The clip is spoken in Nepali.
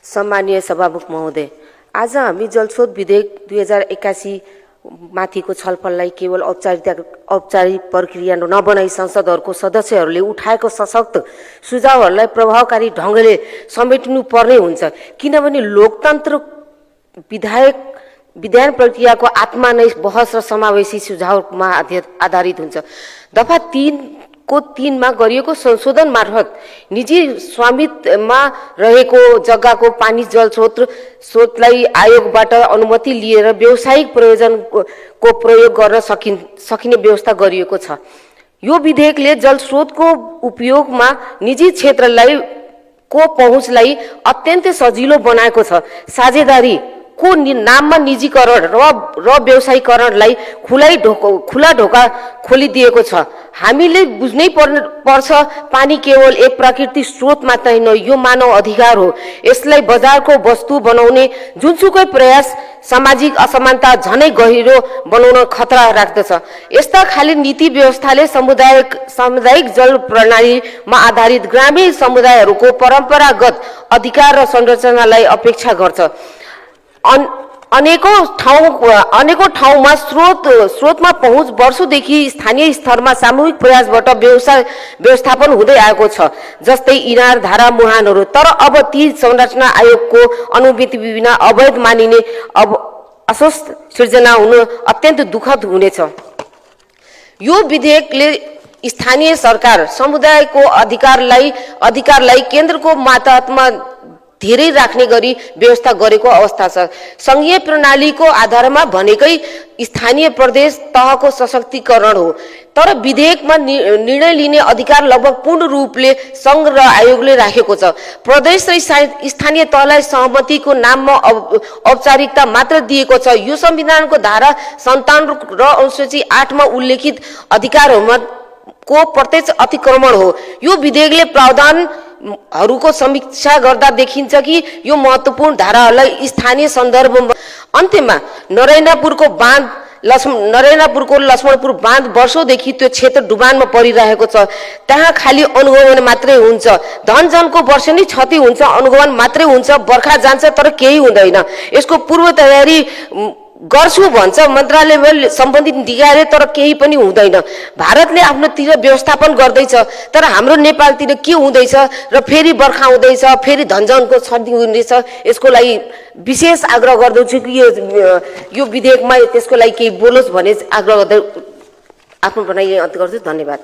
सम्मानीय सभामुख महोदय, आज हामी जलस्रोत विधेयक 2081 माथिको छलफललाई केवल औपचारिक प्रक्रिया नबनाई संसदहरूको सदस्यहरूले उठाएको सशक्त सुझावहरूलाई प्रभावकारी ढङ्गले समेट्नु पर्ने हुन्छ, किनभने लोकतन्त्र विधायन प्रक्रियाको आत्मा नै बहस र समावेशी सुझावमा आधारित हुन्छ। दफा 3 मा गरिएको संशोधन मार्फत निजी स्वामित्वमा रहेको जग्गाको पानी जल स्रोतलाई आयोगबाट अनुमति लिएर व्यावसायिक प्रयोजनको प्रयोग गर्न सकिने व्यवस्था गरिएको छ। यो विधेयकले जल स्रोतको उपयोगमा निजी क्षेत्रलाई को पहुँचलाई अत्यन्तै सजिलो बनाएको छ। साझेदारी को नाममा निजीकरण र व्यवसायीकरणलाई खुला ढोका खोलिदिएको छ। हामीले बुझ्नै पर्छ, पानी केवल एक प्राकृतिक स्रोत मात्र होइन, यो मानव अधिकार हो। यसलाई बजारको वस्तु बनाउने जुनसुकै प्रयास सामाजिक असमानता झनै गहिरो बनाउन खतरा राख्दछ। यस्ता खाली नीति व्यवस्थाले सामुदायिक जल प्रणालीमा आधारित ग्रामीण समुदायहरूको परम्परागत अधिकार र संरचनालाई अपेक्षा गर्छ। अनेकौं ठाउँमा स्रोतमा पहुँच वर्षौंदेखि स्थानीय स्तरमा सामूहिक प्रयासबाट व्यवस्थापन हुँदै आएको छ, जस्तै इनार, धारा, मुहानहरू। तर अब ती संरचना आयोगको अनुमति बिना अवैध मानिने अस्वस्थ सिर्जना हुनु अत्यन्त दुःखद हुनेछ। यो विधेयकले स्थानीय सरकार समुदायको अधिकारलाई केन्द्रको मातहतमा धेरै राख्ने गरी व्यवस्था गरेको अवस्था छ। संघीय प्रणालीको आधारमा भनेकै स्थानीय प्रदेश तहको सशक्तिकरण हो। तर विधेयकमा निर्णय लिने अधिकार लगभग पूर्ण रूपले संघ र आयोगले राखेको छ। प्रदेश र स्थानीय तहलाई सहमतिको नाममा औपचारिकता मात्र दिएको छ। यो संविधानको धारा 57 र अनुसूची 8 मा उल्लेखित अधिकारहरूमा को प्रत्यक्ष अतिक्रमण हो। यो विधेयकले प्रावधानहरूको समीक्षा गर्दा देखिन्छ कि यो महत्त्वपूर्ण धाराहरूलाई स्थानीय सन्दर्भमा अन्त्यमा नरैनापुरको लक्ष्मणपुर बाँध वर्षौंदेखि त्यो क्षेत्र डुबानमा परिरहेको छ। त्यहाँ खाली अनुगमन मात्रै हुन्छ, धनजनको वर्षेनी क्षति हुन्छ, अनुगमन मात्रै हुन्छ, बर्खा जान्छ तर केही हुँदैन। यसको पूर्व तयारी गर्छु भन्छ मन्त्रालयमा सम्बन्धित निकायले, तर केही पनि हुँदैन। भारतले आफ्नोतिर व्यवस्थापन गर्दैछ, तर हाम्रो नेपालतिर के हुँदैछ र फेरि बर्खा हुँदैछ, फेरि धनजनको क्षति हुँदैछ। यसको लागि विशेष आग्रह गर्दछु कि यो विधेयकमा त्यसको लागि केही बोलोस् भन्ने आग्रह गर्दै आफ्नो भनाइ अन्त्य गर्छु। धन्यवाद।